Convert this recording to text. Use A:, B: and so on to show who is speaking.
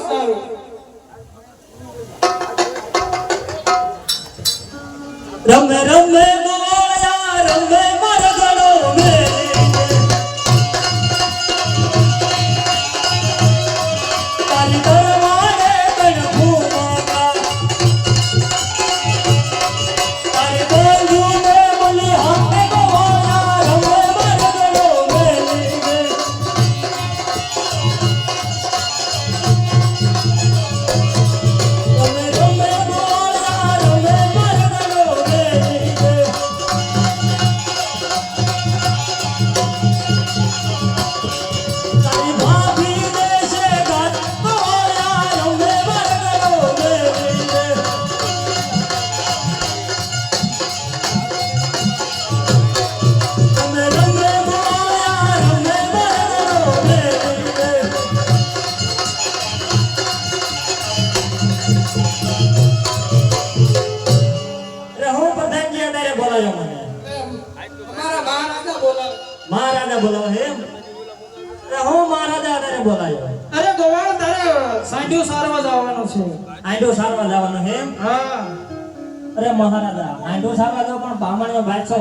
A: સારું
B: રમે રમે મોળિયા રમે મરગડો મેલી તારી દરવાડે કણભુ મોકા તારી બાજુ મે બોલી હાથે ગોળિયા રમે મરગડો મેલી રમે રમે મોળિયા રમે મરગડો મેલી તારી ભાભી દેશે ગાત મોળિયા રમે મરગડો મેલી રમે રમે મોળિયા રમે મરગડો મેલી અરે હું પ્રધાનજી અત્યારે બોલાવ્યો મને
A: અમારા મહારાજા બોલાવે
B: મહારાજા બોલાવો એમ અરે હું મહારાજા અત્યારે બોલાવ્યો
A: અરે ગોવાળ તારે સાંઢિયો સારવા જવાનો છે
B: આંડો સારવા જવાનો એમ
A: હા
B: અરે મહારાજા આંડો સારવા જાવ પણ બામણીઓ બાદશાહ